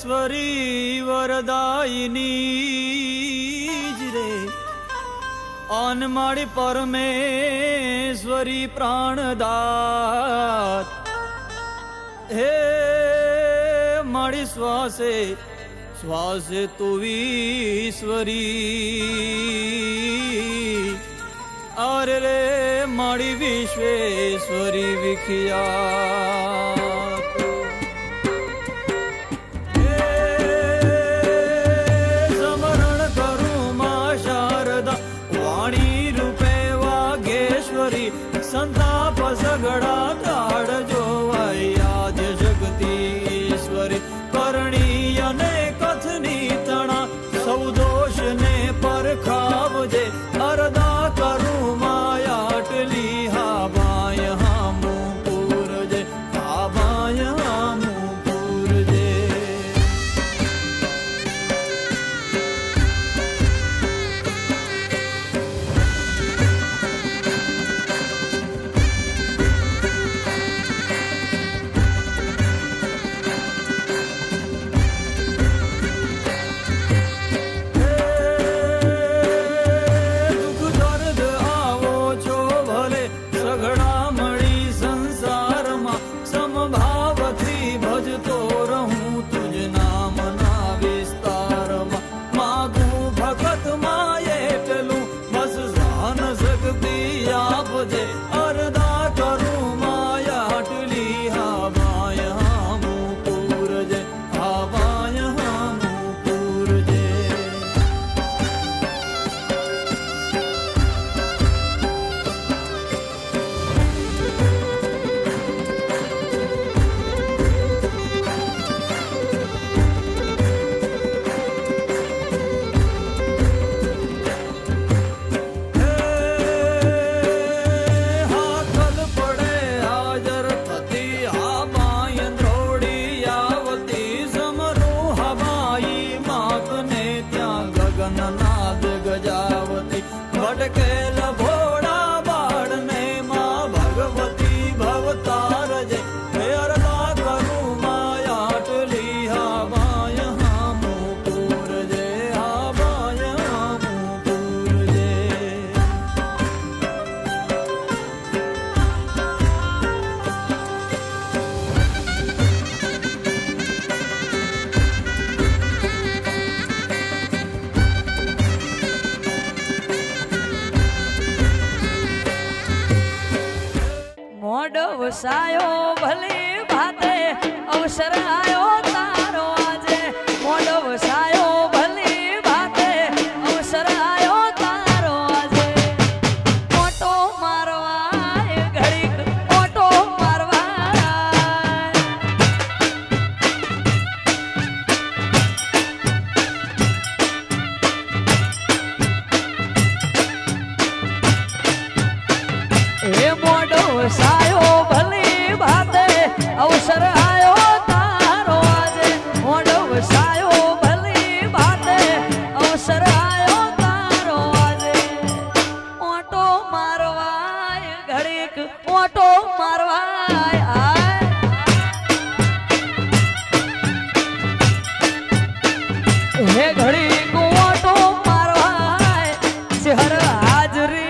ઈશ્વરી વરદાયિની જ રે અનમાળી પરમેશ્વરી પ્રાણદાત હે મારી શ્વાસે શ્વાસે તું ઈશ્વરી અરે રે મારી વિશ્વેશ્વરી વિખ્યા સંતાપ સગડા કાળ જોવાય આદ્ય જગતીશ્વરી કરણી અને કથની તણા સૌ દોષ ને પરખાવજે અરદા કરું માયાટલી હા બાય હામું પૂરજે હા બાય હામું પૂરજે અરદા કરું માયાટલી હા બાય હામું પૂરજે હા બાય હામું પૂરજે ભટકેલ ભોળા બાળને માં ભગવતી ભવતાર જય અરદા કરું માયાટલી હા બાય હામું પૂરજે હા બાય હામું પૂરજે મોડો વસાયો ભલે ભાતે અવસર આયો તારો આજે મોડો વસાયો ભલે ભાતે અવસર આયો તારો આજે ઓટો મારવાય ઘડીક ઓટો મારવાય એ મોડો વસાયો ભલે ભાતે અવસર આયો તારો આજે મોડો વસાયો ભલે ભાતે અવસર આયો તારો આજે ઓટો મારવાય ઘડીક ઓટો મારવાય હે ઘડીક ઓટો મારવાય શહેર હાજરી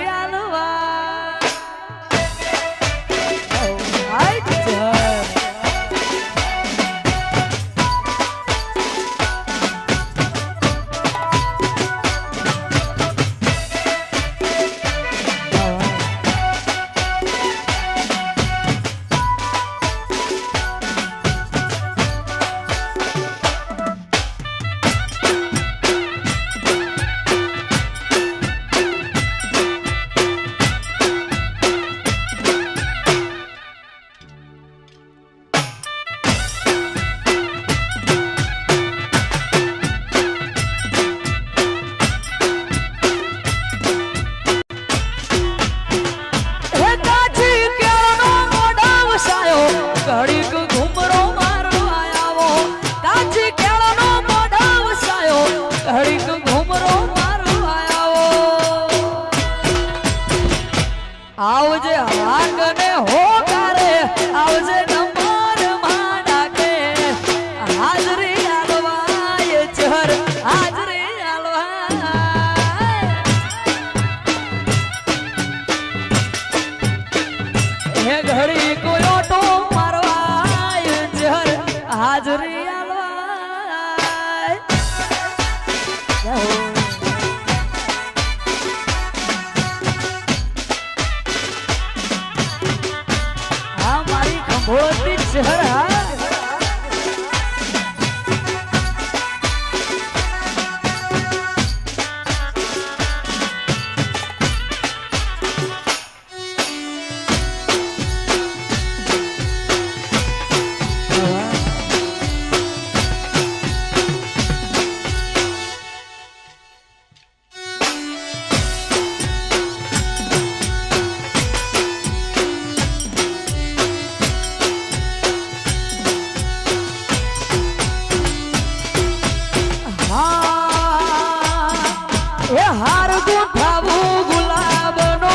ગુંથાવું ગુલાબનો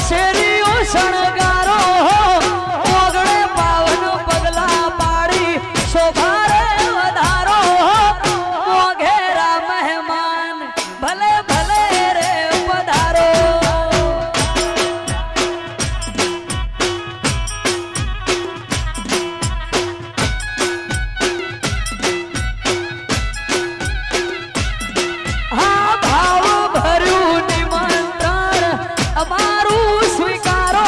શેરીઓ શણગારો ઓગણે પાવન પગલા પાડી શોભા રે વધારો મોઘેરા મહેમાન ભલે ભલે રે પધારો હા ભાવ ભર્યું નિમંત્રણ અમારું સ્વીકારો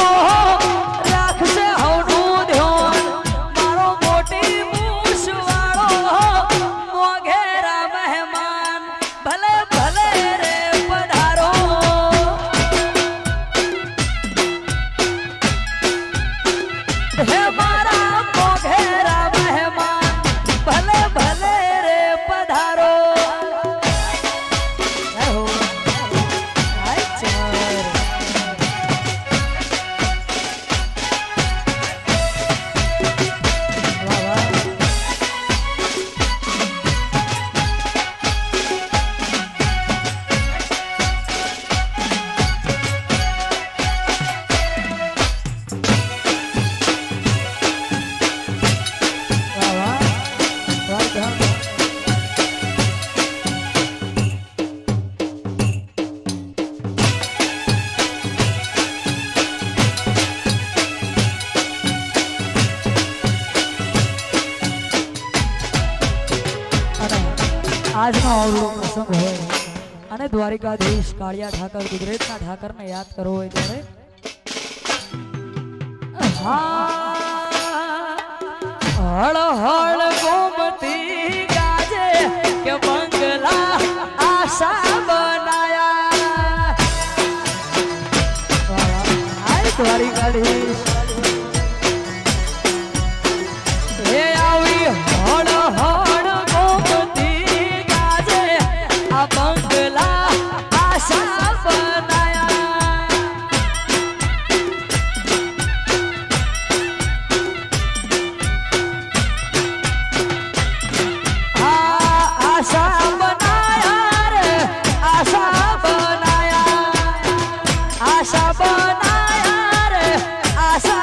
રાખશે હવનું ધ્યાન મારો મોટી મૂછવાળો મોઘેરા મહેમાન ભલે ભલે રે પધારો હે મારા મોઘેરા મહેમાન ભલે ભલે રે પધારો જય હો હાય ચર વાહ વાહ વાહ વાહ વાહ વાહ અને આજનો અવળો પ્રસંગ હોય અને દ્વારિકાધીશ કાળિયા ઠાકર ગુજરાતના ઠાકરને યાદ કરવો હોય ત્યારે હળ હળ ગોમતી ગાજે કે બંગલા આશા બનાયા આય દ્વારિકાધીશ હે આવી હળ હળ ગોમતી ગાજે આ બંગલા આશા બનાયા आशा बनाया रे आशा बनाया रे आशा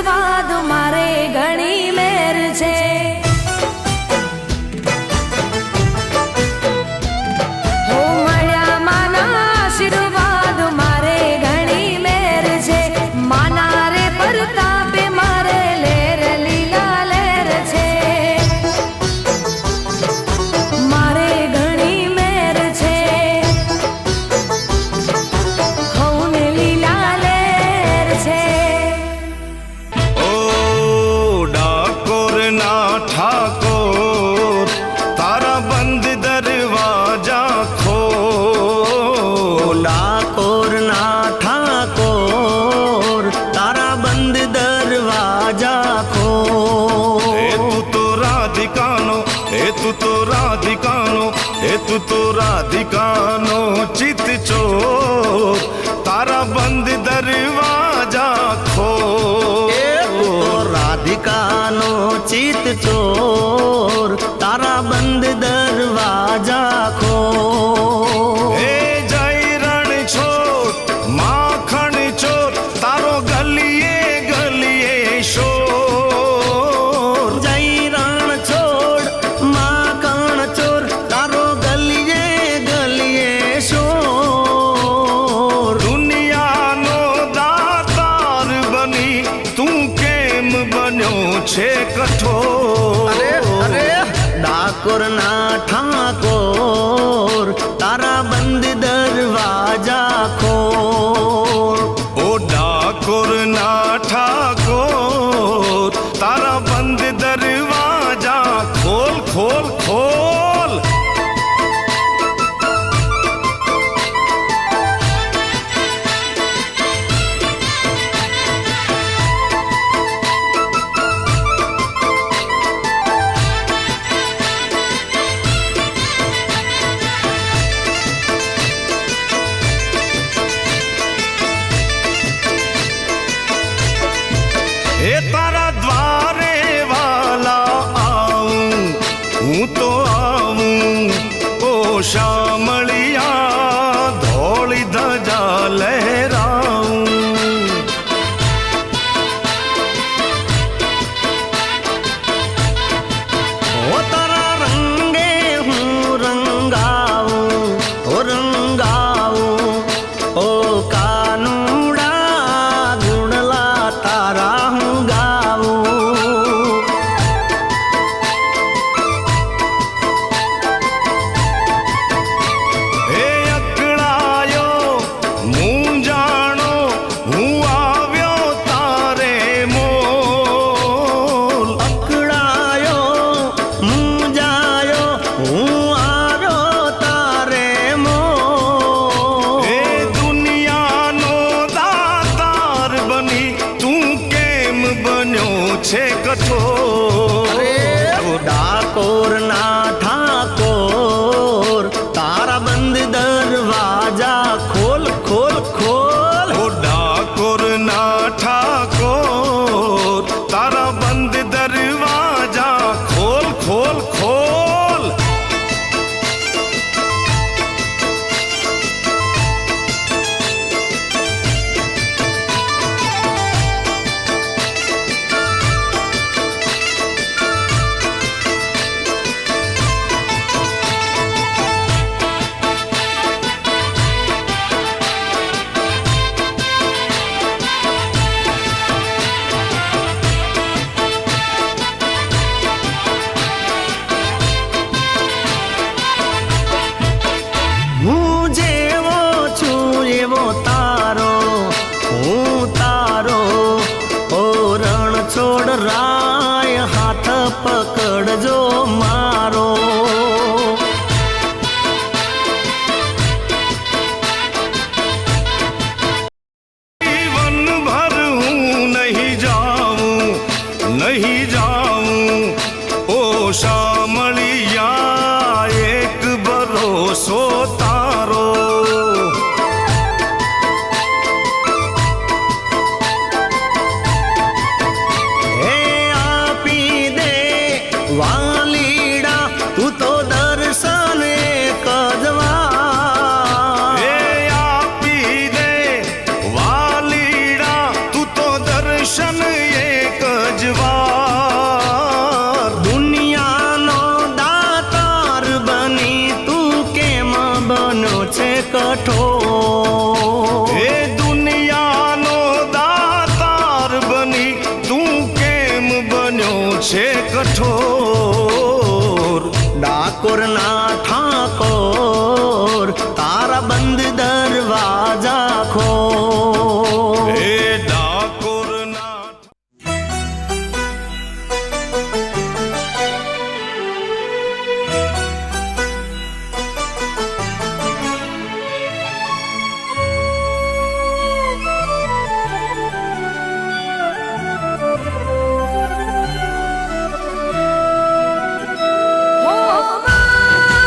આશીર્વાદ મારે ઘણી મેર છે. હો મળ્યા માના આશીર્વાદ મારે ઘણી મેર છે. માના રે પ્રતાપે મારે લેર લીલા લેર છે. મારે ઘણી મેર છે. હઉને લીલા લેર છે. ઓ ડાકોર ના ઠાકોર તારા બંધ દરવાજા ખોલ. ડાકોર ના ઠાકોર તારા બંધ દરવાજા ખોલ. એ તું તો રાધિકાનો એ તું તો રાધિકાનો એ તું તો રાધિકાનો ચિત ચોર તારા બંધ દરવાજા ખોલ. એ તું તો રાધિકાનો ચિત ચોર તારા બંધ દરવાજા ખોલ. એ જય રણ છોડ માખણ ચોર તારો ગલીએ ગલીએ શોર. જય રણ છોડ માખણ ચોર તારો ગલીએ ગલીએ શોર. દુનિયાનો દાતાર બની તું કેમ બન્યો છે કઠોર. ડાકોર ના ઠાકોર તારા બંધ દરવાજા ખોલ. ઓ ડાકોર ના ઠાકોર તારા બંધ દરવાજા ખોલ ખોલ ખોલ. એ તારા દ્વારે વાલા આવું હું તો આવું. ઓ શામળિયા ધોળી ધજા લહેરાવું. ઓ તારા રંગે હું રંગાવું ઓ રંગાવું. ઓ કાનુડા ગુણલા તારા હું ગાવું. હે અકળાયો મૂંઝાણો હું આવ્યો તારે મોલ. અકળાયો મૂંઝાયો હું આવ્યો તારે મોલ. એ દુનિયાનો દાતાર બની તું કેમ બન્યો છે કઠોર. ડાકોર ના ઠાકોર તારા બંધ દરવાજા ખોલ ખોલ ખોલ. ઓ ડાકોર ના ઠાકોર તારા બંધ દરવાજા ખોલ ખોલ ખોલ. હું જેવો છું એવો તારો હું તારો. ઓ રણ છોડ રાય હાથ પકડજો મારો. જીવન ભર હું નહીં જાઉં નહીં જાઉં. ઓ શામળિયા એક ભરોસો તારો. હે આપી દે વાલીડા તું તો દર્શન એક જ વાર. એ આપી દે વાલીડા તું તો દર્શન એ છે કઠોર. ડાકોર ના ઠાકોર તારા બંધ દરવાજા ખોલ. એ ડાકોરના હો મા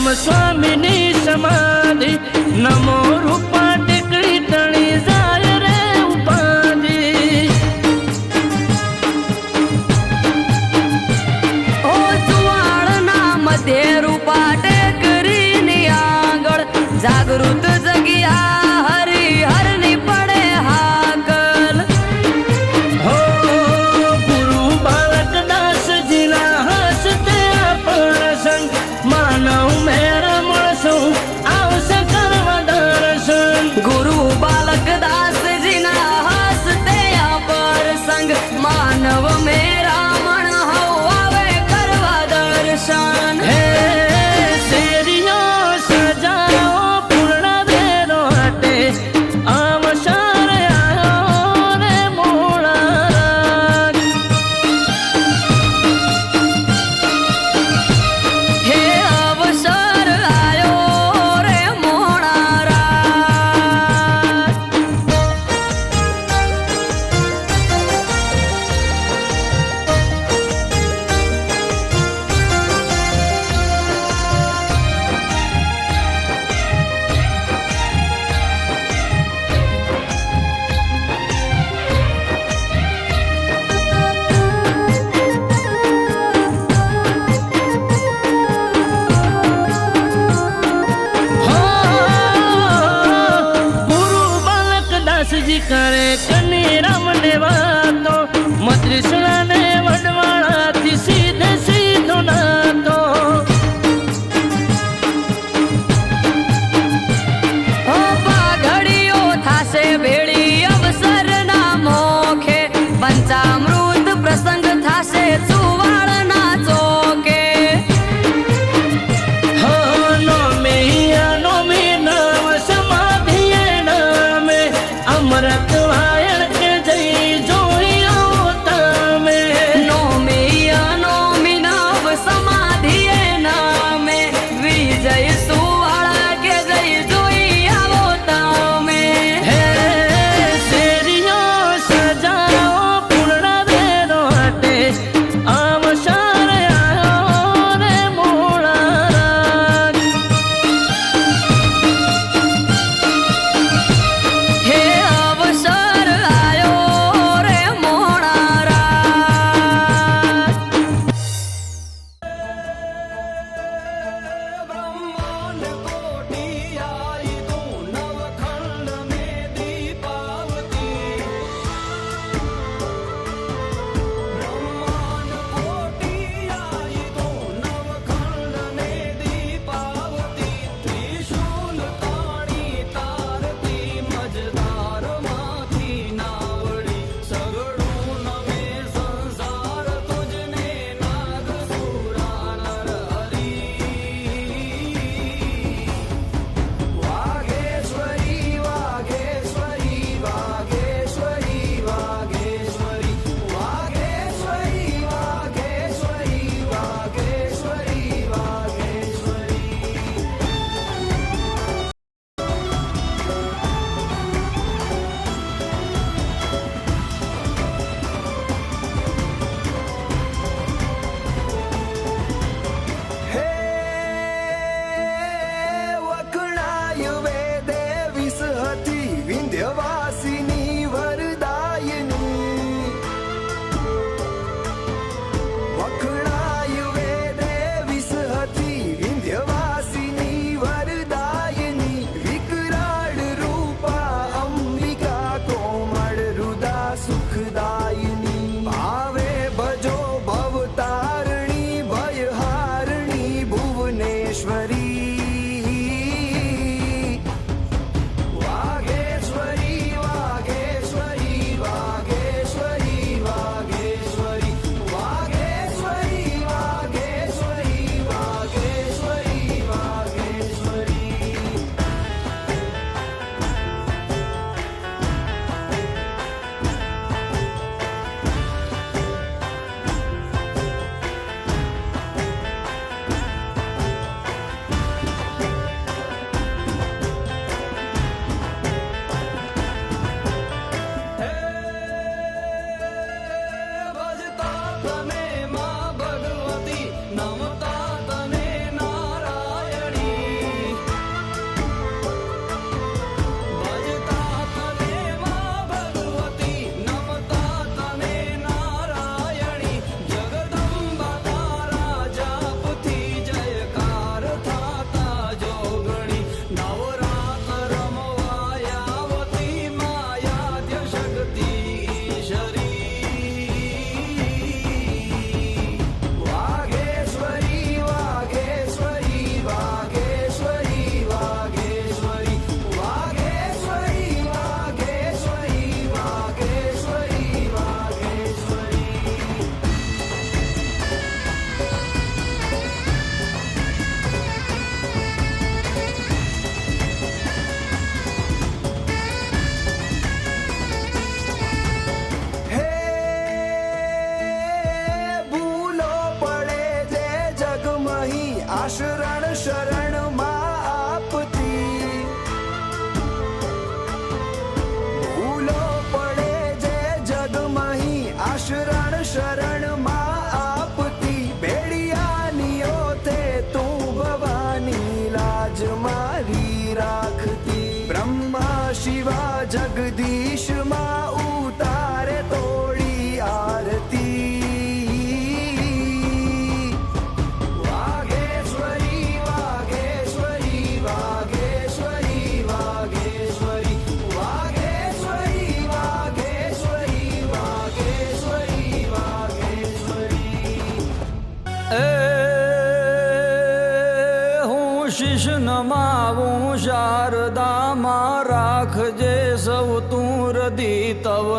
એમ સ્વામીની સમાધિ નમો રૂપા ટેકડી તણી જાય રે ઉપાધિ ઓ સુવાળના મધ્ય રૂપા ટેકરીની આગળ જાગૃત જગ્યા હરિહરની પડે હાકલ હો ગુરુ બાળક દાસજીના હસ્તે આપણ સંગ માનવ મેર મળશું આવશે કરવા દર્શન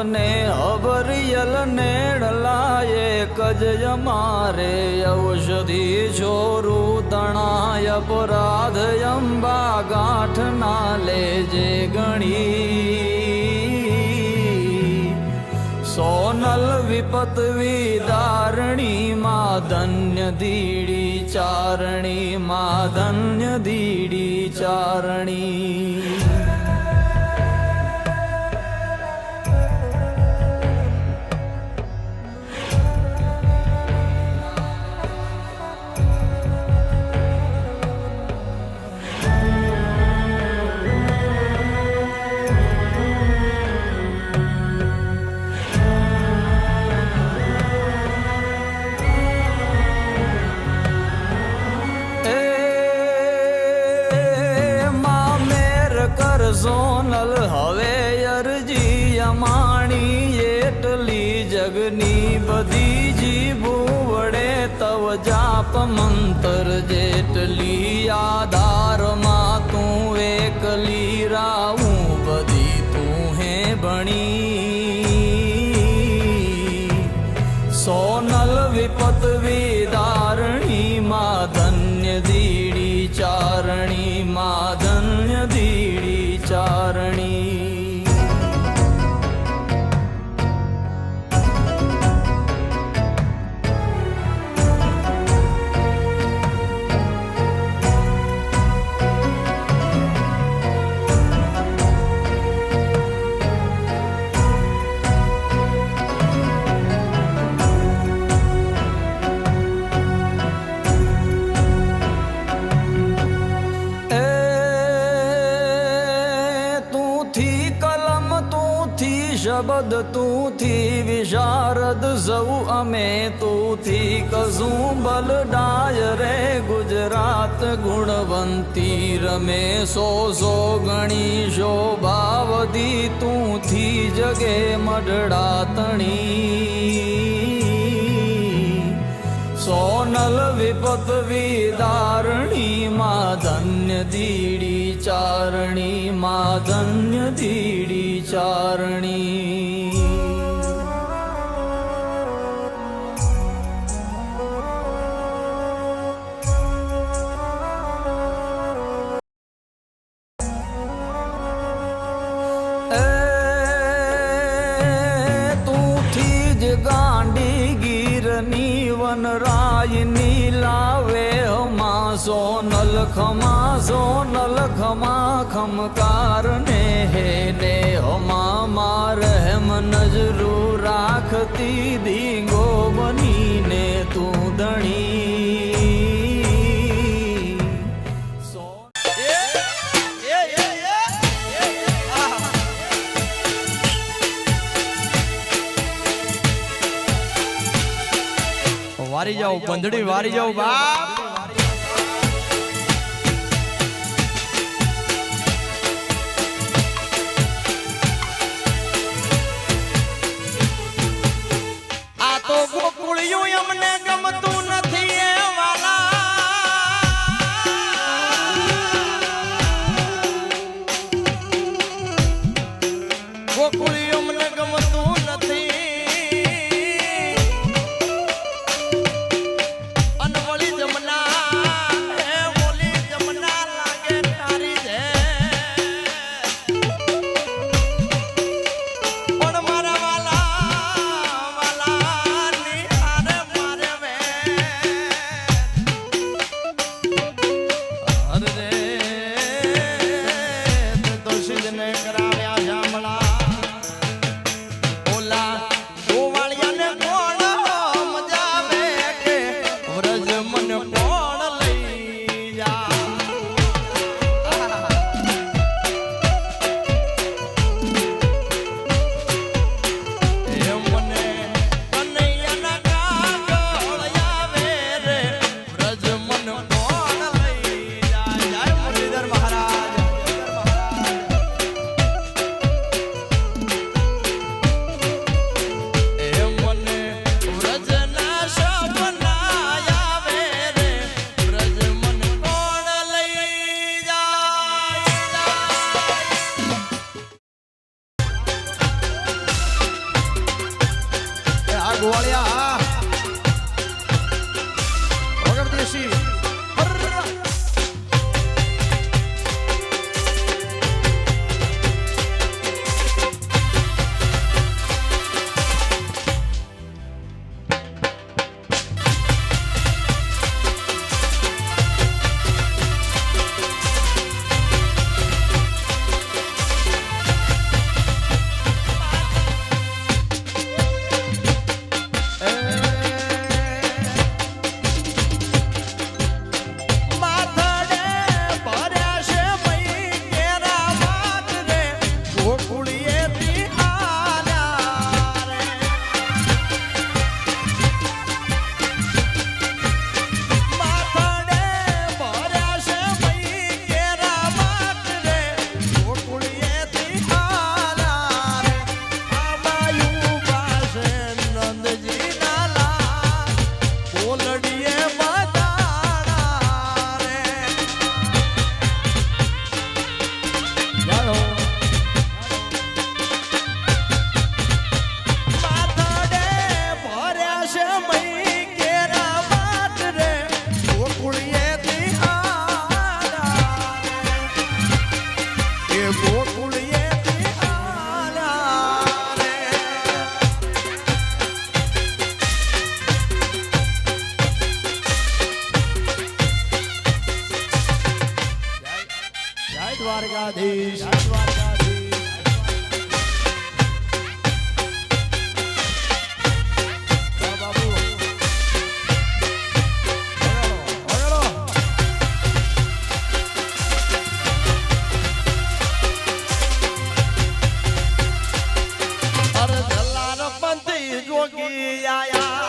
ને અભરિયલ નેડલા એક જ અમારે ઔષધિ છોરું તણાય અપરાધ અંબા ગાંઠ ના લેજે ગણી સોનલ વિપત વિદારણી માં ધન્ય દીડી ચારણી માં ધન્ય દીડી ચારણી સોનલ હવે અરજી અમાણી એટલી જગની બધી જીભો વડે તવ જાપ મંતર જેટલી આધારમાં તું એકલી રાવું બધી તું હે ભણી સોનલ વિપત વિદારણી માં ધન્ય દીડી ચારણી માં ધન્ય દીડી ચારણી શબ્દ તુંથી વિશારદ સૌ અમે તુંથી કશું બલડાય રે ગુજરાત ગુણવંતી રમે સો ગણી શોભાવતી તુંથી જગે મઢડા તણી સોનલ વિપત વિદારણી માં ધન્ય દીડી ચારણી માં ધન્ય દીડી ચારણી તુંથી જ ગાંડી ગીરની વનરાયની લાવે હમા સોનલ ખમા ખમકાર ને હે ને હમા માર હેમ નજરું રાખતી દીંગો બનીને તું ધણી વારી જાઓ બંધડી વારી જાઓ બાપ આ તો ગોકુળિયું અમને ગમતું નથી એ વાલા ગોકુળિયું અમને ગમતું નથી ગોળિયા વગર દેશી દ્વારકાધીશ બાબુ અરે જલાર પંથી જોગી આયા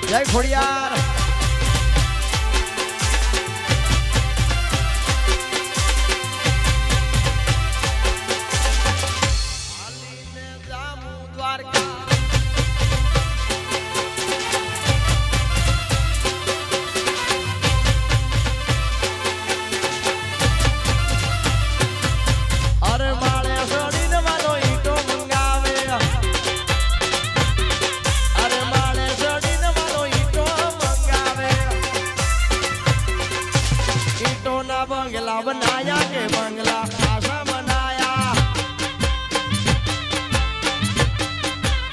જય ખોડિયાર બંગલા બનાયા કે બંગલા આશા બનાયા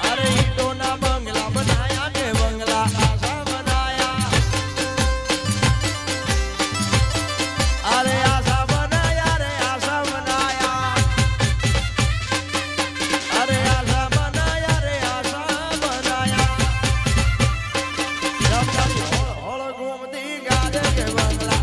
અરે ઈટોના બંગલા બનાયા કે બંગલા આશા બનાયા અરે આશા બનાયા રે આશા બનાયા અરે આશા બનાયા રે આશા બનાયા જબરી હોળ ઘૂમતી ગાજે કે બંગલા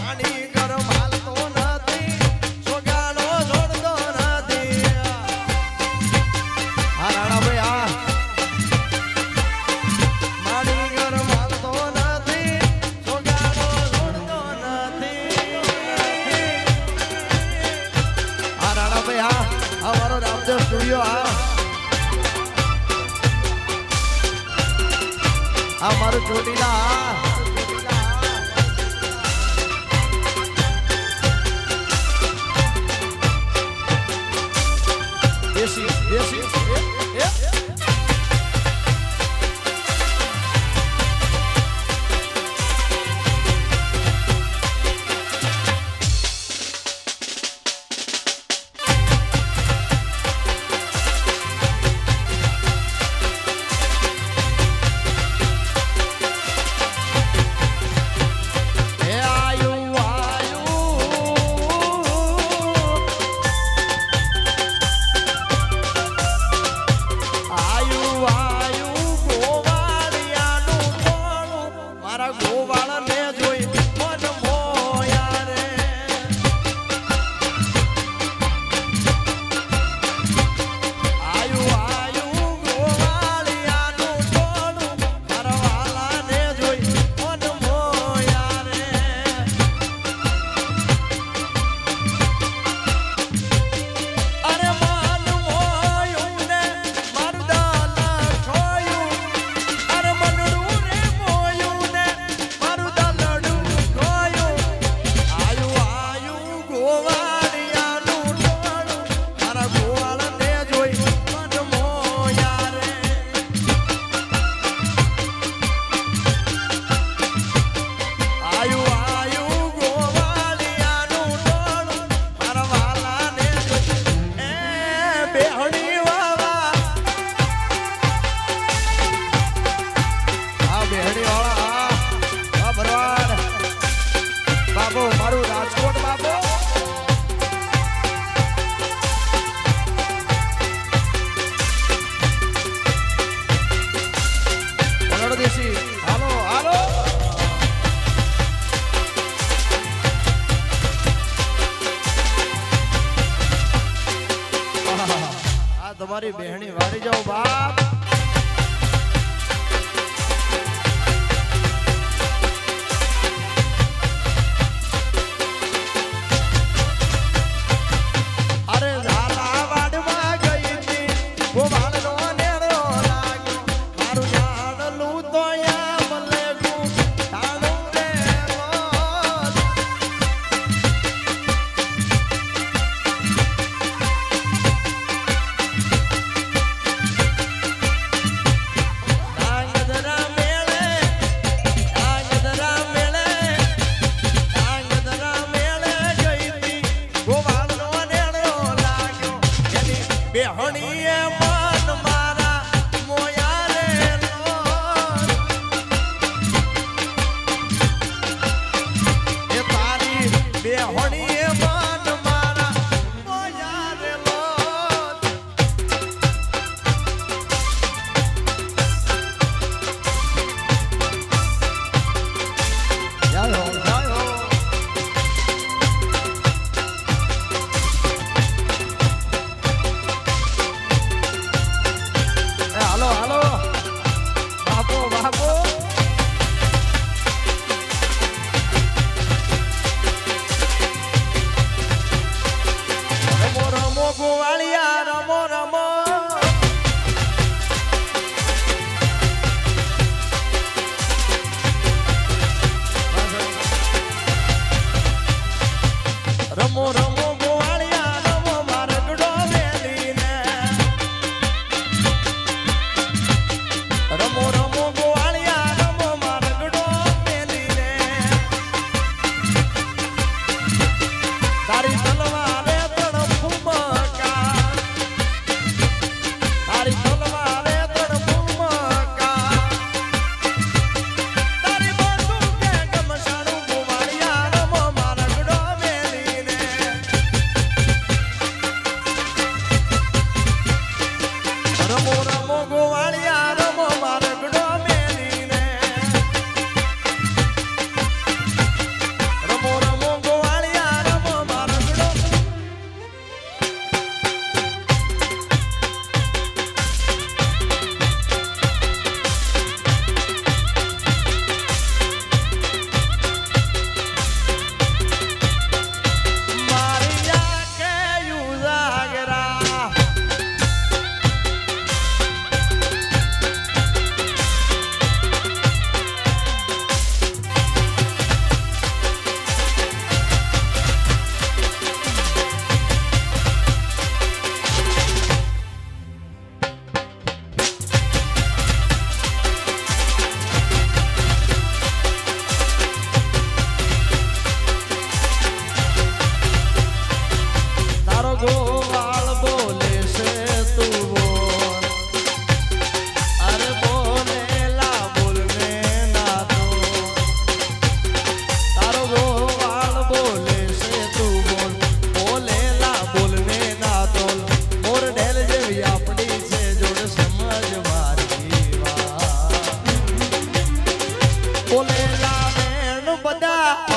પાણી ગરમ હાલતો નથી સોગાડો છોડતો નથી હા રાણાભાઈ હા પાણી ગરમ હાલતો નથી સોગાડો છોડતો નથી હા રાણાભાઈ હા અમારો રામદેવ સ્ટુડિયો હા મારું ચોટીલા દેશી દેશી મારું રાજકોટ બાબો દેશી હાલો હાલો આ તમારી બહેણી વાળી જાઓ બાપ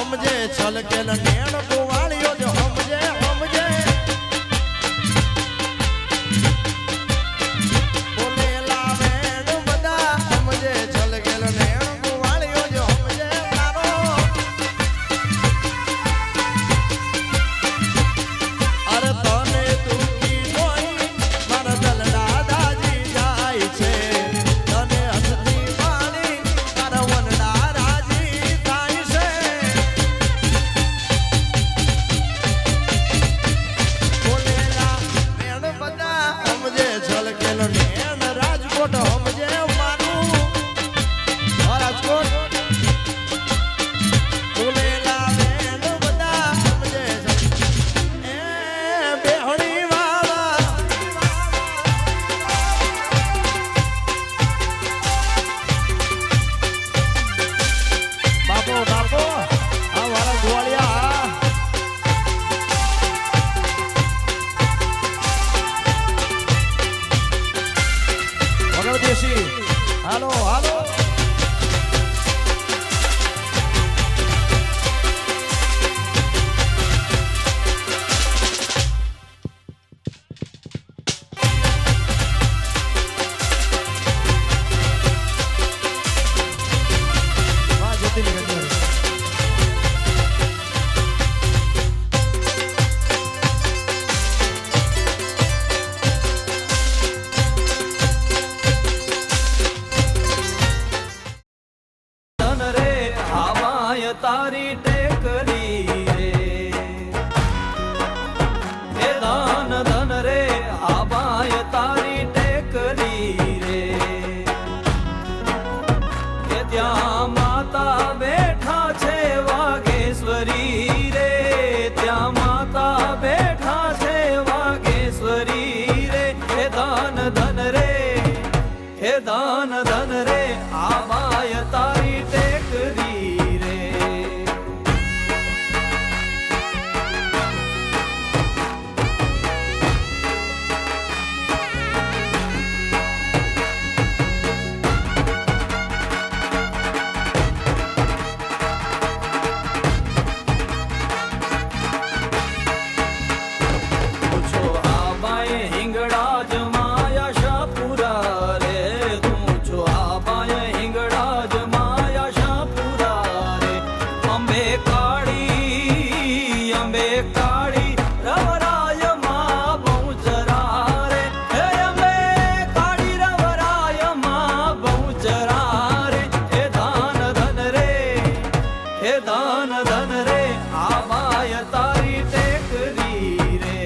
સમજે છલકેલ નેણ ગોવાળિયો જ સમજે સમજે બોલેલા વેણ બધા સમજે છલકેલ નેણ ગોવાળિયો જ સમજે તારો અરે તને દુખી જોઈ મારા દલડા દાજી જાય છે તને હસતી પાણી તારા વનડા રાજી થાય છે બોલેલા વેણ બધા સમજે છલકેલ નેણ રાજકોટ સમજે મારું રાજકોટ બોલેલા વેણ બધા સમજે એ બેહણી વાળા બાપો બાપો આ વાળા ગોળિયા વગર દેશી હાલો હાલો વાહ જતી નીકળી ધન રે આવાય તારી ટેકરી રે હે ધન ધન રે આવાય તારી ટેકરી રે કે ત્યાં માતા બેઠા છે વાઘેશ્વરી રે ત્યાં માતા બેઠા છે વાઘેશ્વરી રે હે ધન ધન રે હે ધન ધન રે આવાય તારી ટેકરી રે પૂછો આબાએ હિંગળા જમાયા શાપુરા રે તું છો આબાએ હિંગળા જમાયા શાપુરા રે અંબે કાળી રવરાય માં બહુચરા રે હે અંબે કાળી રવરાય માં બહુચરા રે હે ધન ધન રે હે ધન ધન રે આવાય તારી ટેકરી રે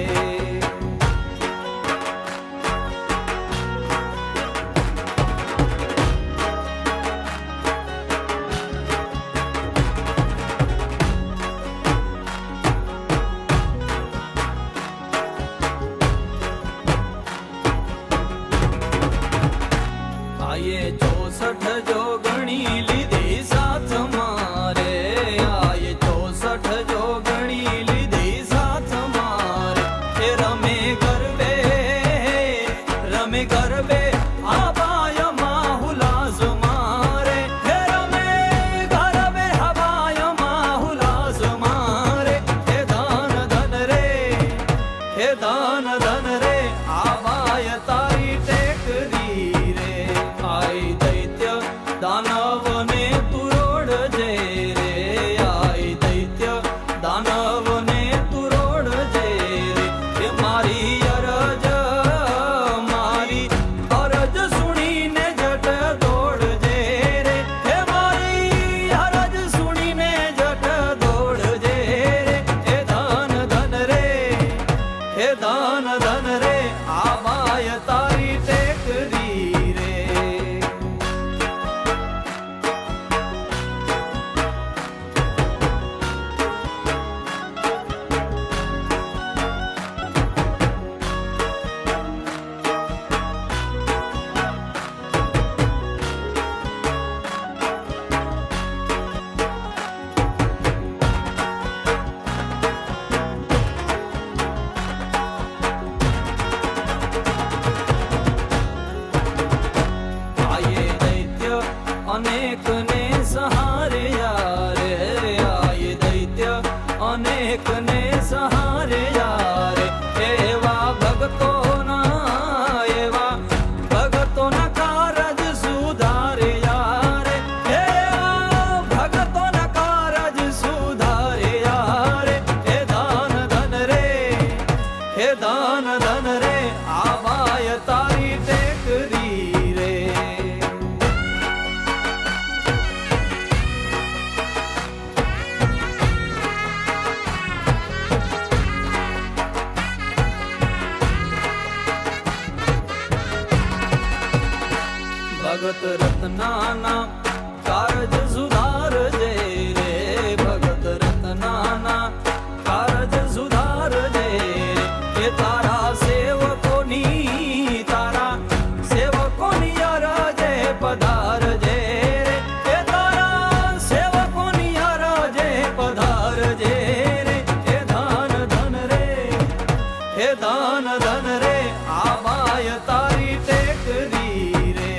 આયે 64 જો ગણી લીધી સાથ મારે આયે 64 જો ગણી લીધી સાથ મારે એ રમે ગરબે આબાય માં હુલાસ મારે હે રમે ગરબે આબાય માં હુલાસ મારે હે ધન ધન રે હે ધન ધન રે આબાય તારી ટેકરી રે આઈ દૈત્ય દાનવને તું રોડજે રે આઈ દૈત્ય દાનવને અનેક ને સહારે યારે એવા ભગતોના કારજ સુધારે યારે એવા ભગતોના કારજ સુધારે યારે હે દાન ધન રે હે દાન ધન રે આવાય તારી ટેકરી રે ભગત રત્નાના કારજ સુધારજે રે ભગત રત્નાના કારજ સુધારજે રે એ તારા સેવકોની અરજે પધારજે રે એ તારા સેવકોની અરજે પધારજે રે હે દાન ધન રે હે દાન ધન રે આવાય તારી ટેકરી રે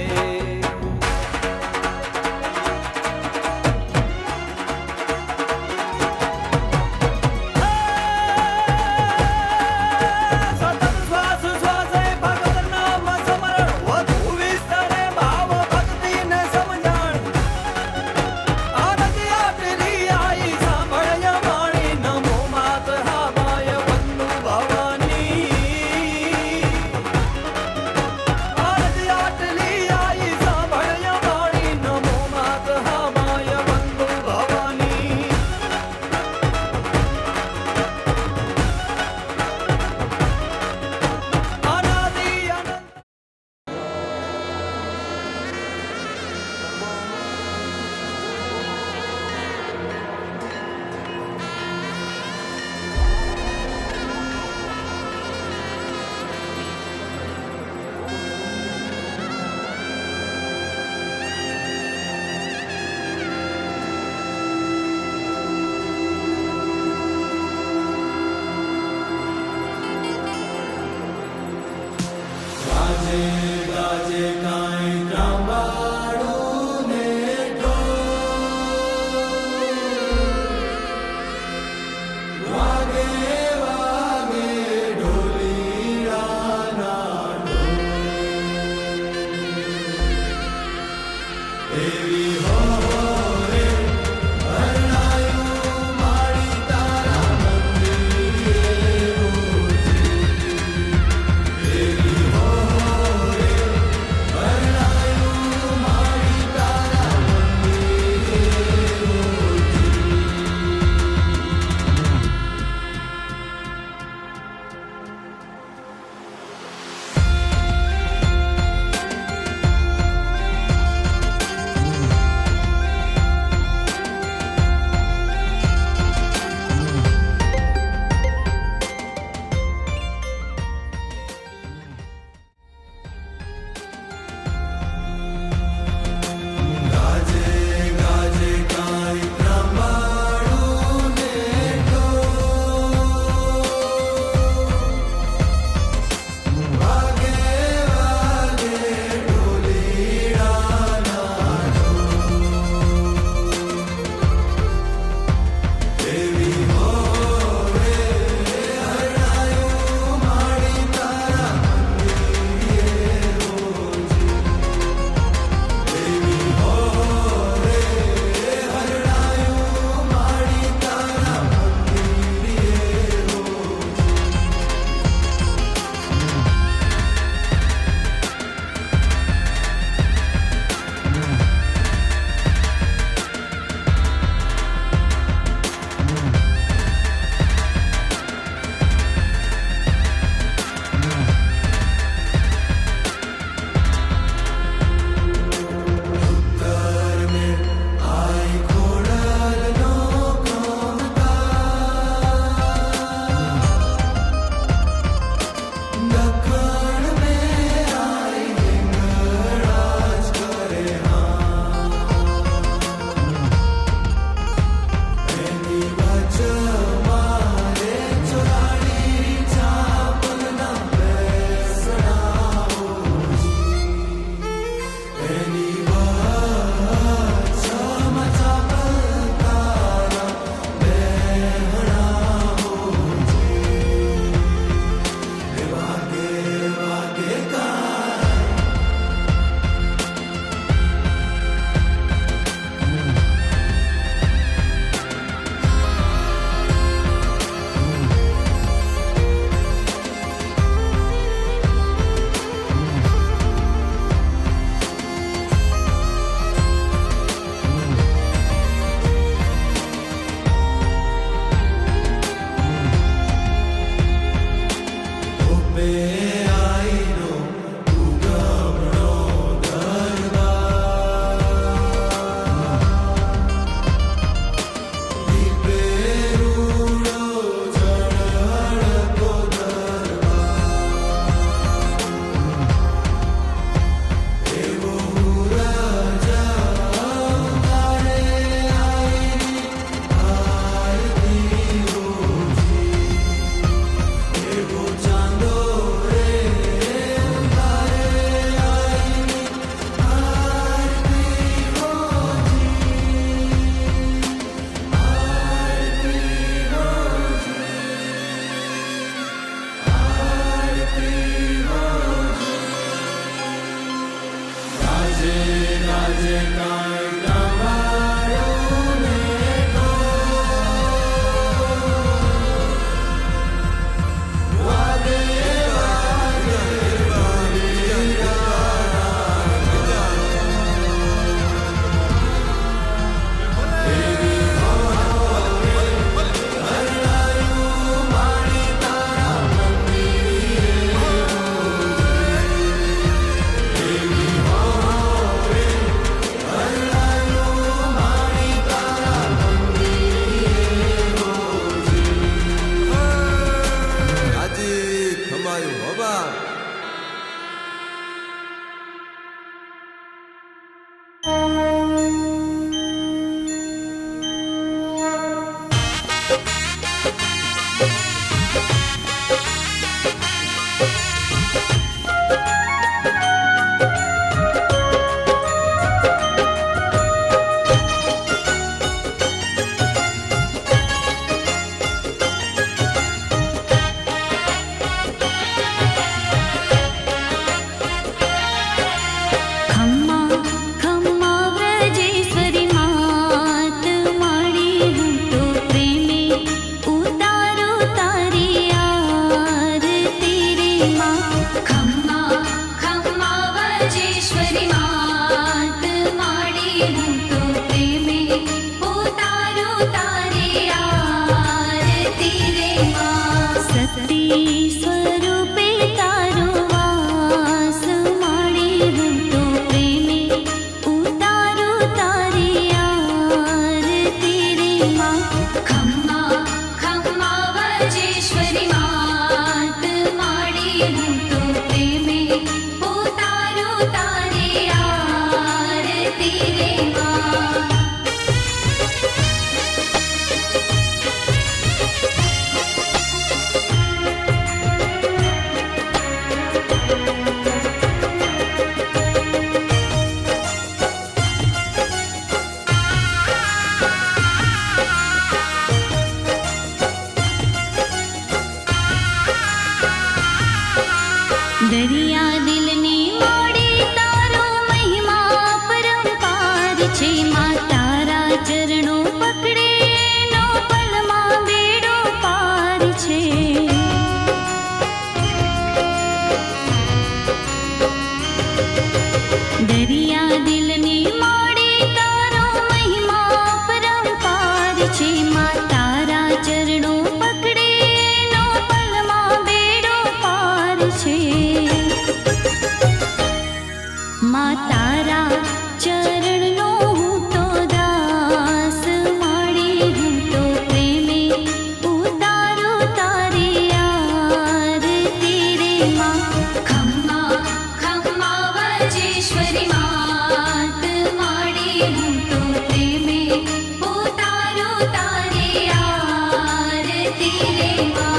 રહેતી રે માં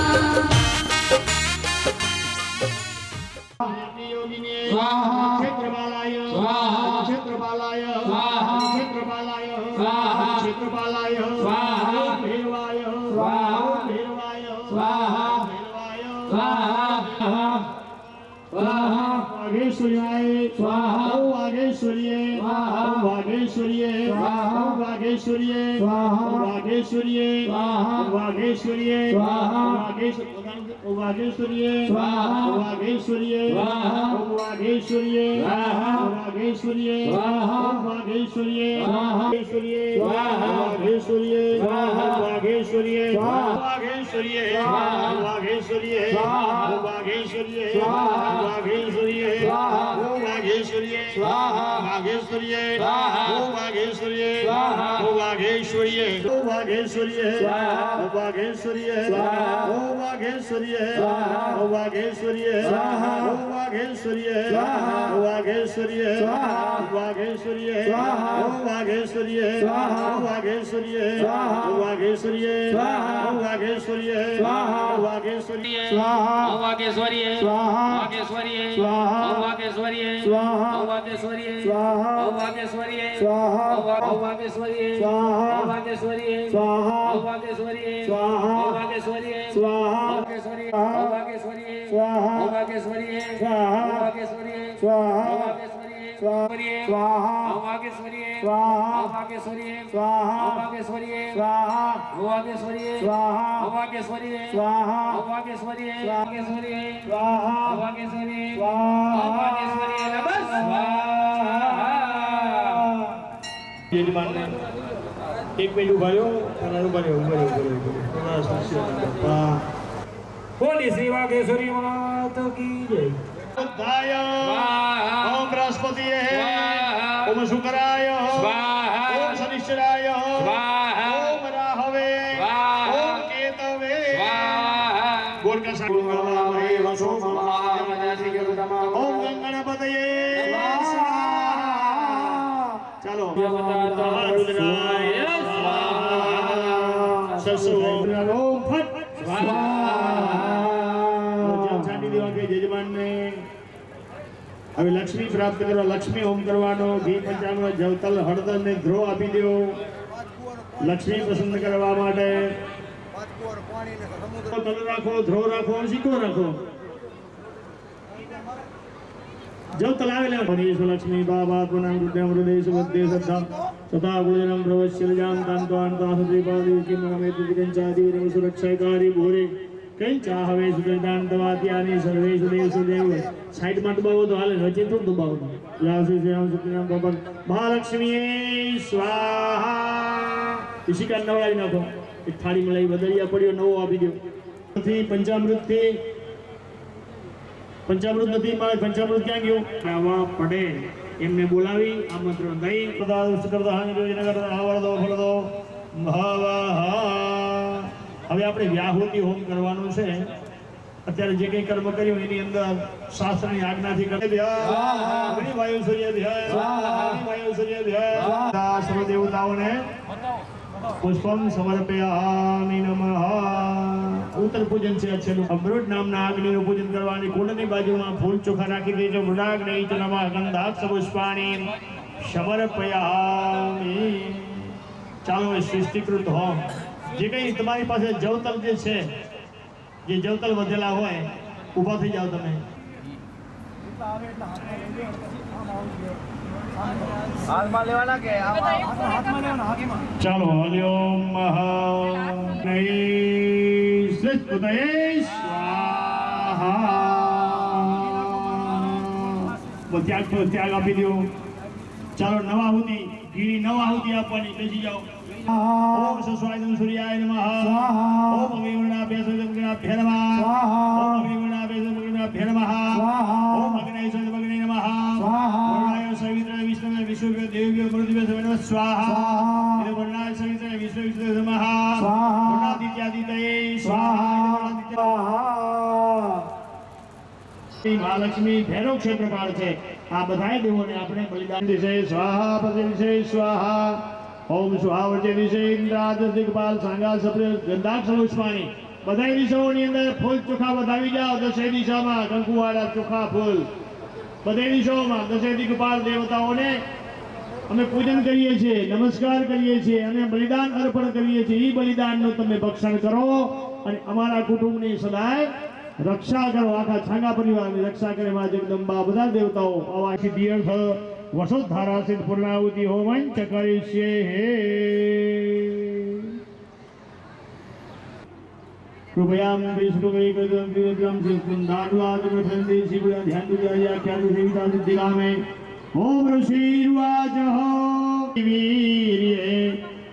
ક્ષેત્રપાલાય ક્ષેત્રપાલાય ક્ષેત્રપાલાય ક્ષેત્રપાલાય ભૈરવાય ભૈરવાય ભૈરવાય વાઘેશ્વર્યાય સ્વાહા ઓમ વાઘેશ્વર્યે સ્વાહા ઓમ વાઘેશ્વર્યે સ્વાહા ઓમ વાઘેશ્વર્યે સ્વાહા ઓમ વાઘેશ્વર્યે સ્વાહા ઓમ વાઘેશ્વર્યે સ્વાહા ઓમ વાઘેશ્વર્યે સ્વાહા ઓમ વાઘેશ્વર્યે સ્વાહા ઓમ વાઘેશ્વર્યે સ્વાહા ઓમ વાઘેશ્વર્યે સ્વાહા ઓમ વાઘેશ્વર્યે સ્વાહા વાઘેશ્વર્યે સ્વાહા વાઘેશ્વર્યે સ્વાહા વાઘેશ્વર્યે સ્વાહા વાઘેશ્વર્યે સ્વાહા વાઘેશ્વર્યે સ્વાહા વાઘેશ્વર્યે સ્વાહા ઓમ વાઘેશ્વર્યે સ્વાહા વાઘેશ્વર્યે સ્વાહા ઓમ વાઘેશ્વર્યે સ્વાહા ઓમ વાઘેશ્વર્યે ઓમ વાઘેશ્વર્યે સ્વાહા ઓમ વાઘેશ્વર્યે સ્વાહા ઓમ વાઘેશ્વર્યે સ્વાહા ઓમ વાઘેશ્વર્યે સ્વાહા ઓમ વાઘેશ્વર્યે સ્વાહા ઓમ વાઘેશ્વર્યે સ્વાહા ઓમ વાઘેશ્વર્યે સ્વાહા ઓમ વાઘેશ્વર્યે સ્વાહા ઓમ વાઘેશ્વર્યે સ્વાહા ઓમ વાઘેશ્વર્યે સ્વાહા ઓમ વાઘેશ્વર્યે સ્વાહા ઓમ વાઘેશ્વર્યે સ્વાહા ઓમ વાઘેશ્વર્યે સ્વાહા વાઘેશ્વર્યે સ્વાહા ઓમ વાઘેશ્વર્યે સ્વાહા ઓમ વાઘેશ્વર્યે સ્વાહા ઓમ વાઘેશ્વર્યે સ્વાહા ઓમ વાઘેશ્વર્યે સ્વાહા ઓમ વાઘેશ્વર્યે સ્વાહા ઓમ વાઘેશ્વર્યે સ્વાહા ઓમ વાઘેશ્વર્યે સ્વાહા ઓમ વાઘેશ્વર્યે સ્વાહા ઓમ વાઘેશ્વર્યે સ્વાહા ઓમ વાઘેશ્વર્યે સ્વાહા ઓમ વાઘેશ્વર્યે સ્વાહા ઓમ વાઘેશ્વર્યે સ્વાહા ઓમ વાઘેશ્વર્યે સ્વાહા ઓમ વાઘેશ્વર્યે સ્વાહા ઓમ વાઘેશ્વર્યે સ્વાહા ઓમ વાઘેશ્વર્યે સ્વાહા ઓમ વાઘેશ્વર્યે સ્વાહા ઓમ વાઘેશ્વર્યે સ્વાહા ઓમ વાઘેશ્વર્યે નમઃ સ્વાહા યજમાનને એક મિનિટ ઉભા રહ્યો અને ઉભા રહ્યો બોલી શ્રી વાઘેશ્વરી માત કી જય બુદ્ધાય ઓમ બૃહસ્પતિએ ઓમ શુક્રાય ઓમ શનિશ્ચરાય ઓમ રાહવે ઓમ કેતવે ગોળકા સાગરવામહે વસો ઓમ ગણપતયે ચાલો રુદ્રાય સ્વાહા સસુર ઓમ ફટ યજમાનને હવે લક્ષ્મી પ્રાપ્ત કરવા લક્ષ્મી હોમ કરવાનો ઘી પંચામૃત જવતલ હળદર ને ધ્રો આપી દો લક્ષ્મી પસંદ કરવા માટે તલ રાખો ધ્રો રાખો સિક્કો રાખો જવતલ આવેલા ગણેશ લક્ષ્મી બાબા પુનામ રૂદ્રમ હૃદય વદ્દે સદ્ધા તથા ગુણમ પ્રવશ્યલજામ તાંતવાન તાસદ્રી પાદી કિમમે તુજિકંચાદી વિરમ સુરક્ષાકારી ભૂરે કઈ ચાહવે સુદાન દવાત્યાની સર્વે સુદેવ સુદેવ સાઈડ માં દબાવો તો હાલે રચે તો દબાવો લાસી શ્યામ સત્યનામ બાબા મહાલક્ષ્મી સ્વાહા ઈશિકા નવડાવી નાખો એક થાળી મલાઈ બદલિયા પડ્યો નવો આપી દો નથી પંચામૃત નથી મારે પંચામૃત ક્યાં ગયો આવા પડે એમને બોલાવી આમંત્રણ દઈ બધા કરતા યોજના કરતા આવડો ફળદો મહાવાહા હવે આપણે વ્યાહુતિ હોમ કરવાનું છે અત્યારે જે કંઈ કર્મ કર્યું એની અંદર શાસ્ત્રની આજ્ઞાથી કરે વાયુ સૂર્ય વાયુ સૂર્ય સર્વ દેવતાઓને પુષ્પમ સમર્પયામિ નમઃ ઉત્તર પૂજન છે અચ્છેનું અમૃત નામના અગ્નિનું પૂજન કરવાની કુંડની બાજુમાં ફૂલ ચોખા રાખી દેજો મૃડાગ્નિ ચ નમઃ ગંધાક્ષ પુષ્પાણિ સમર્પયામિ ચાલો સૃષ્ટિકૃત હોમ જે કંઈ તમારી પાસે જવતલ જે છે જે જવતલ વધેલા હોય ઊભા થઈ જાઓ તમે ચાલો હરિઓમ ત્યાગ આપી દો ચાલો નવા હુદી ઘી નવા હુદી આપવાની બેસી જાઓ ओम सस्वायं सूर्याय नमः ओम अग्निवर्णाभ्य नमः ओम अग्निवर्णाभ्य नमः ओम अग्नेश्वराय नमः वर्णाय सवित्राय विष्णवे विश्ववे देव्यो मृत्युवे नमः स्वाहा इद वर्णाय सवित्राय विश्ववे नमः वर्णादित्यादितये स्वाहा श्री महालक्ष्मी भैरव क्षेत्रपाल છે આ બધાય દેવોને આપણે બલિદાન દિશે સ્વાહા પતિ દિશે સ્વાહા ओम सुहावर्ते विषय इंद्राद दिग्पाल सांगा सप्रे गंधाक्ष पुष्पाणि બધાય દિશાઓની અંદર ફૂલ ચોખા વધાવી જાઓ. દસે દિશામાં કંકુવાળા ચોખા ફૂલ બધાય દિશાઓમાં દસે દિગપાલ દેવતાઓને અમે પૂજન કરીએ છીએ, નમસ્કાર કરીએ છીએ અને બલિદાન અર્પણ કરીએ છીએ. એ બલિદાનનું તમે ભક્ષણ કરો અને અમારા કુટુંબની સદાય રક્ષા કરો. આખા છાંગા પરિવારની રક્ષા કરે માં જગદંબા. બધા દેવતાઓ આવા સિદ્ધિર્થ વસોધારા સિદ્ધ પૂર્ણાહુતિ હોમં ચ કરીષ્યે. कृपयाम विष्णु के कृतम से कुंदानुवाद में ठंडी शिवया ध्यान दिया ख्याल सेविता सिद्धिका में ओम ऋषिर्वाच हो वीर्ये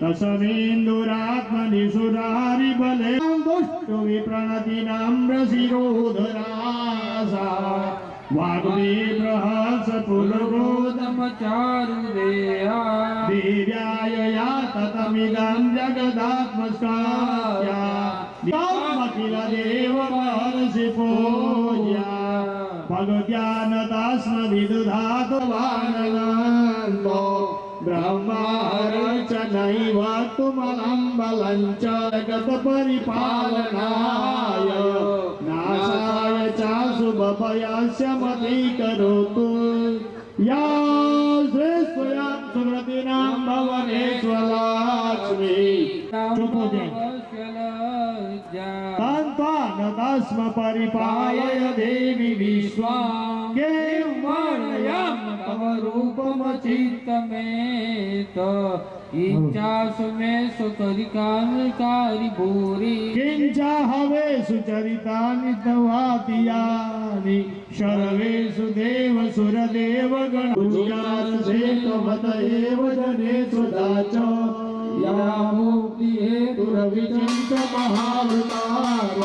तस्मेन्दुरात्मनिसुरारि बले दुष्टो विप्रणति नाम्रशिरोधरासा वाग्मे बृहत्स पुलगोदमचारुदेहा दिव्याय या ततमिदं जगदात्मस्कार्या अखिल देव महर्षि पूज्या भगवत्यानतास्मदिदुधातु वाननन्दो ब्रह्मार्चनैव तुमलं बलं च जगत्परिपालनाय नाशाय चाशुभभयस्य मति करोतु या श्रेष्ठयां सुमृतीनां भवनेश्वरलक्ष्मी तस्म परिपालय देवी विश्वा केवलयं तव रूपमचित्तमेत इच्छासु मे सुकरिकारि भूरि किंचा हवेषु चरितानि तवातियानि सर्वेषु देव सुरदेव गणुजासे त्वमत एव जनेषु दाच या मुक्ति हेतु रविचंद्र महावतार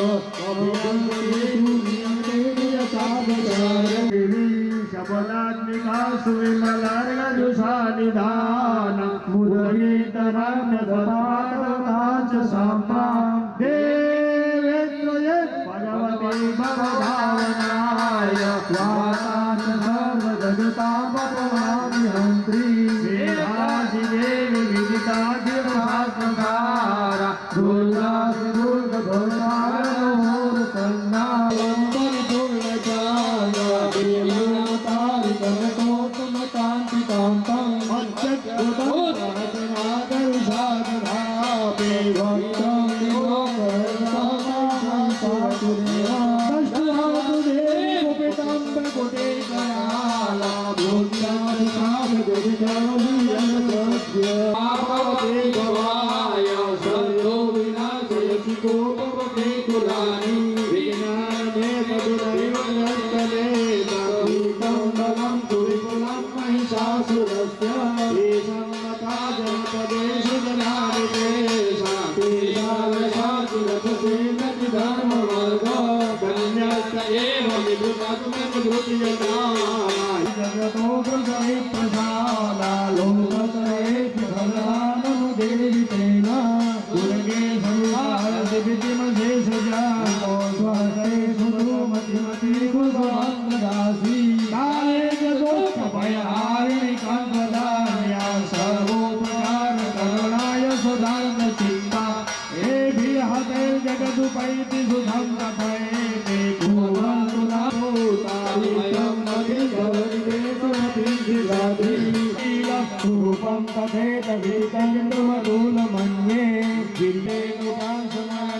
शबलात्मिका सुविमलार्गजुषा निधान मुदयेतरामदपाच साम्बा देवेन्द्र भगवते भवभावनाय वातान सर्वजगतापमामि हन्त्री वेदासि देवी विदिताधिरात्मकार दुर्गा दुर्गभवतारमोरकन्ना वन्दरि दुर्लजाय देवतारि कनकोत्तमकान्तिकां तं मज्जत्कृतमादर्शादधापे भक्तं रूपं तथेत वितङ्गमधूलमन्ये गिर्ये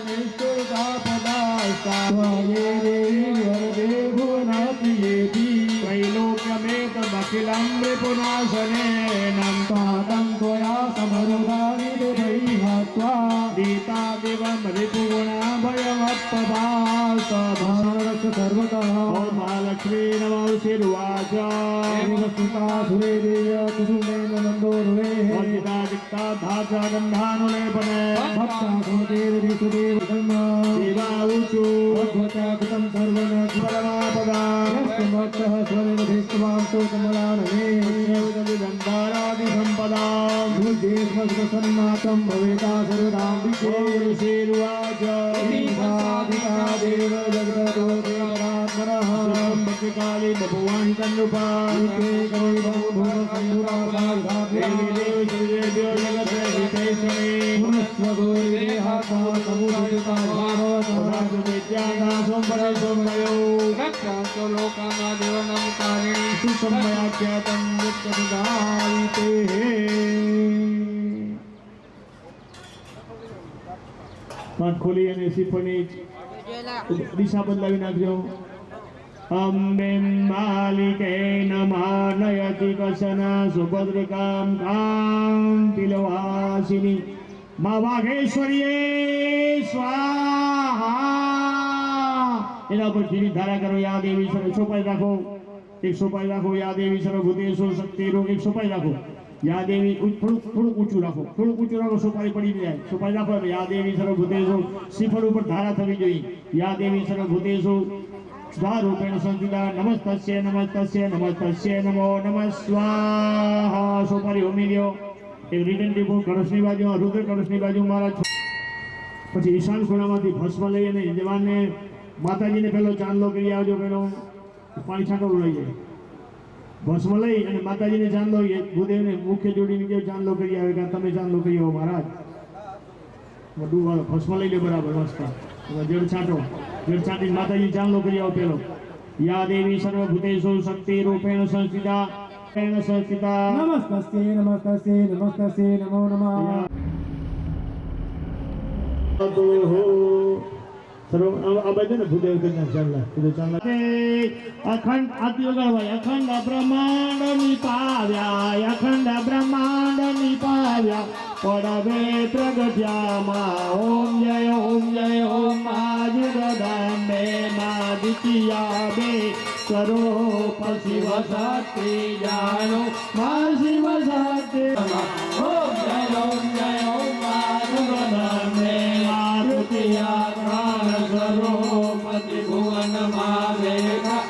निष्ठुरतापदास्तावये देवी वरदे भुवनाप्रियेति त्रैलोक्यमेतदखिलं रिपुनाशनेनं तातं त्वया समरुदानि देवैहत्वा दीतादिवं रिपुगुणाभयमत्पभास भरक्ष सर्वतः ॐ महालक्ष्मी नमः शिर्वाच सुता सुरेदेय कुसुमेन नन्दोर्वे वन्दिता दिक्ता धाचा गन्धानुलेपने भक्ता सुदेव विसुदेव धर्म देवाऊचु भगवता कृतं सर्वन परमापदा यस्तमक्षः स्वरेण भिष्टवां कमलानने गन्धारादि सम्पदा भूदेशमसन्नातं भवेता सर्वदां विशेरुवाच ईशादिता देव जगतो देवरात्मनः भक्तिकाली बभुवान् तन्नुपा स्वगोरी सत्यागा सोमपरे सोमयो रक्षांतो लोकानां देवानां सुसंमयाख्यातं यत्कदायिते पाठ खोली અને સિફની દિશા બદલાવી નાખજો અંબે માલિકે નમાનયતિ કસન સુભદ્રકામ કાંતિલવાસિની મા વાઘેશ્વરીએ સ્વાહા એના પર ઘીની ધારા કરો યા દેવી સર્વ સોપાઈ રાખો એક સોપાઈ રાખો યા દેવી સર્વભૂતેષુ શક્તિરૂપ એક સોપાઈ રાખો યા દેવી થોડુંક ઊંચું રાખો સોપારી પડી જાય સોપારી રાખો યા દેવી સર્વભૂતેષુ શ્રીફળ ઉપર ધારા થવી જોઈએ યા દેવી સર્વભૂતેષુ સ્વરૂપેણ સંસ્થિતા નમસ્તસ્ય નમસ્તસ્ય નમસ્તસ્ય નમો નમઃ સ્વાહા સોપારી હોમી લ્યો એક રિટર્ન ટીપો કળશની બાજુ રુદ્ર કળશની બાજુ મારા પછી ઈશાન ખૂણામાંથી ભસ્મ લઈ અને જવાનને માતાજીને પેલો ચાંદલો કરી આવજો પેલો પાણી છાંટો લઈ જાય ભસ્મ લઈ અને માતાજીને ચાંદલો ભૂદેવને મુખ્ય જોડીને કે ચાંદલો કરી આવે કે તમે ચાંદલો કરી આવો મહારાજ બધું વાળો ભસ્મ લઈ લે બરાબર મસ્ત જળ છાંટીને માતાજી ચાંદલો કરી આવો પેલો યા દેવી સર્વભૂતેષુ શક્તિ રૂપેણ સંસ્થિતા નમસ્તે નમસ્તે નમસ્તે નમો નમઃ સર્વ આ બાજુ ને ભૂદેવ કન્યા ચાંદલા અખંડ આરતી વગાડવાય અખંડ બ્રહ્માંડ નિપાવ્યા પડવે પ્રગટ્યામાં ઓમ જય ઓમ મા જગદંબે મા દ્વિતીયા બે કરો પછી વસતે જાણો મા શિવ સતે ઓમ જય ઓમ મા જગદંબે મા દ્વિતીયા પ્રાણ સ્વરૂપતિ ભુવન મા વેગા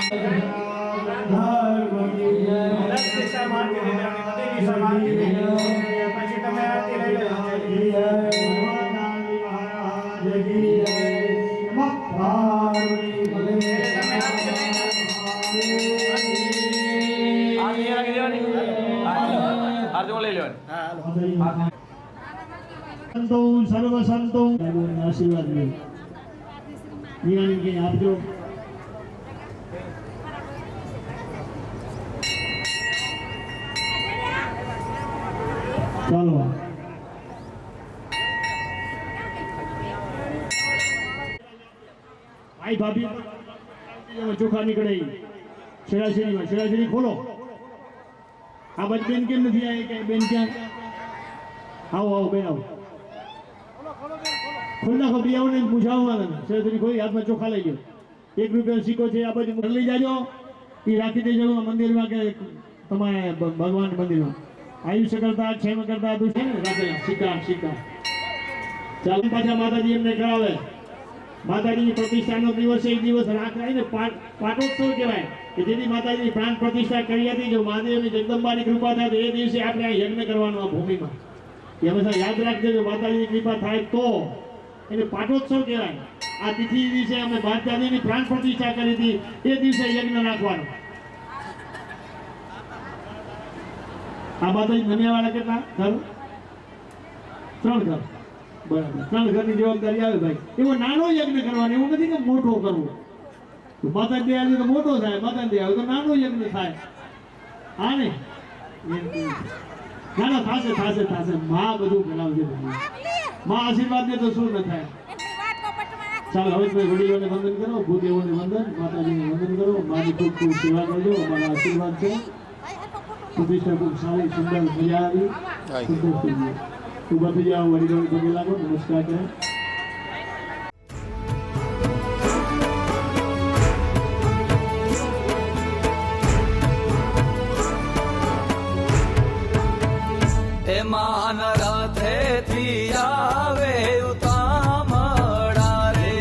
પછી તમે આરતી લઈ સંતો સર્વ સંતો આશીર્વાદ લે નિયાની કે આપજો ચાલો ભાઈ ભાભી ચોખા નીકળે છેડાછેડી ખોલો આ બધી બેન કેમ નથી આવી કઈ બેન ક્યાં આવો બેન આવો ખોલ નાખો બે આવો ને પૂછાવવા છેડાછેડી ખોલી હાથમાં ચોખા લઈ ગયો 1 રૂપિયાનો સિક્કો છે આ બાજુ લઈ જાજો એ રાખી દેજો મંદિરમાં કે તમારે ભગવાન મંદિરમાં આયુષ્ય કરતા ક્ષેમ કરતા છે ને રાખેલા સિક્કા ચાલો પાછા માતાજી એમને કરાવે માતાજીની પ્રતિષ્ઠાનો દિવસ એક દિવસ રાખે પાટોત્સવ કહેવાય કે જેથી માતાજીની પ્રાણ પ્રતિષ્ઠા કરી હતી જો મહાદેવની જગદંબાની કૃપા થાય તો એ દિવસે આપણે આ યજ્ઞ કરવાનો આ ભૂમિમાં એ હંમેશા યાદ રાખજો જો માતાજીની કૃપા થાય તો એને પાટોત્સવ કહેવાય આ તિથિ દિવસે અમે માતાજીની પ્રાણ પ્રતિષ્ઠા કરી હતી એ દિવસે યજ્ઞ રાખવાનો આ માતાજી નમિયાવાળા કેટલા ઘર 3 ઘર બરાબર 3 ઘરની જવાબદારી આવે ભાઈ એવો નાનો યજ્ઞ કરવાનો એવું નથી કે મોટો કરવો માતા દે આવે તો મોટો થાય માતા દે આવે તો નાનો યજ્ઞ થાય હા ને ના થશે માં બધું કરાવશે માં આશીર્વાદ દે તો શું ન થાય ચાલો હવે તમે વડીલોને વંદન કરો ભૂદેવોને વંદન માતાજીને વંદન કરો મારી ખૂબ ખૂબ સેવા કરજો અમારા આશીર્વાદ છે પ્રતિષ્ઠા ખૂબ સારી સુંદર મજા આવી ઉભા થઈ જાઓ વડીલોને પગે લાગો નમસ્કાર કરો માન રથેથી આવે ઉતામળા રે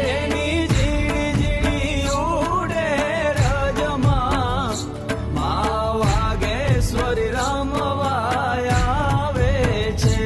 એની ઝીણી ઉડે રજમાં મા વાગેશ્વરી રમવા આવે છે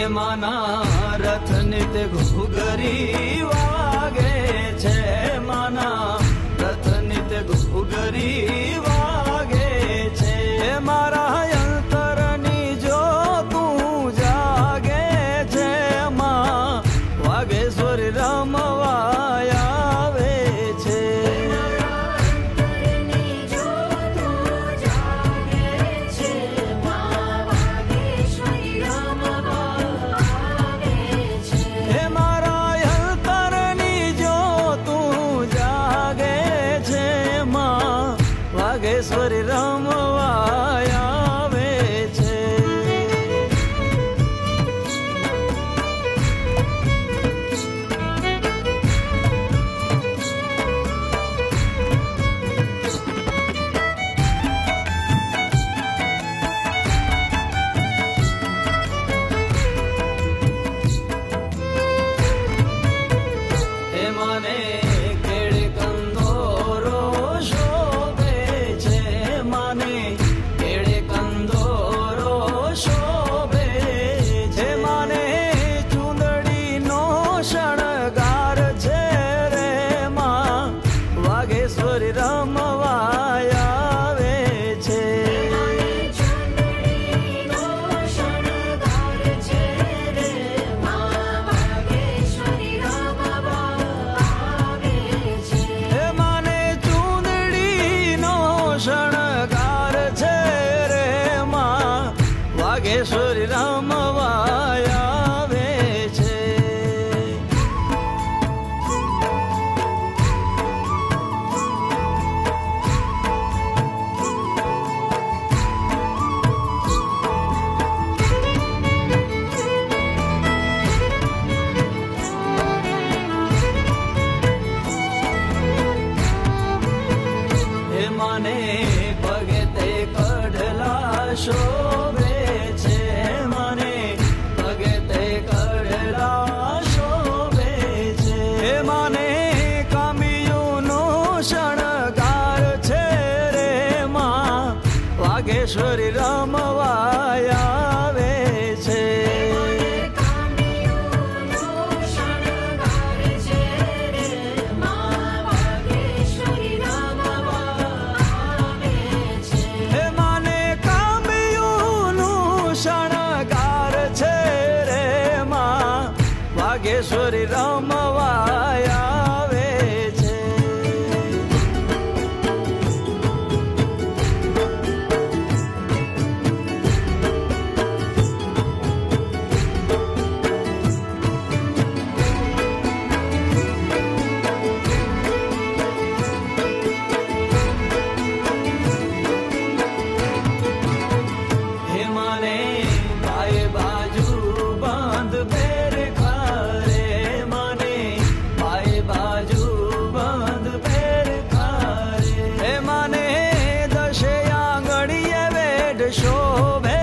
માના રથ ને તે ઘુઘરી વાગે છે માના રથ ને તે ઘુઘરી વાગે છે મારા અંતરની જો તું જાગે છે માં વાગેશ્વરી રમવા આવે છે વાગેશ્વરી રમવા આવે છે એ મને કેળે કંદોરો શોભે છે માને કેળે કંદોરો શોભે છે માને ચૂંદડીનો શણગાર છે રે માં વાગેશ્વરી રમવા આવે છે શણગાર છે રે માં વાગેશ્વરી રમવા આવે છે શોભે છે મને પગે તે કડલા શોભે છે હે માને કામિયુનો શણગાર છે રે માં વાઘેશ્વરી રમવાય આવે છે હે માને કામિયુનું શણગાર છે રે માં વાઘેશ્વરી રમવાય આવે છે હે માને પાયે બાજુ બાંધ પેર ખારે માને પાયે બાજુ બાંધ પેર ખારે હે માને દશે આંગળીએ વેઢ શોભે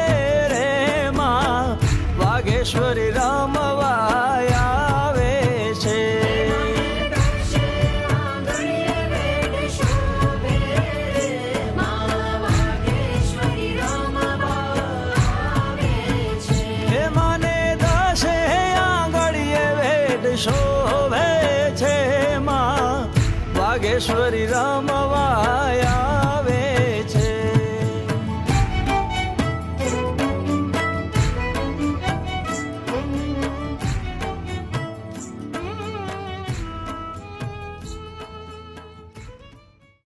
રે માં વાઘેશ્વરી રમવાય આવે છે હે માને દશે આંગળીએ વેઢ શોભે છે માં વાઘેશ્વરી રમ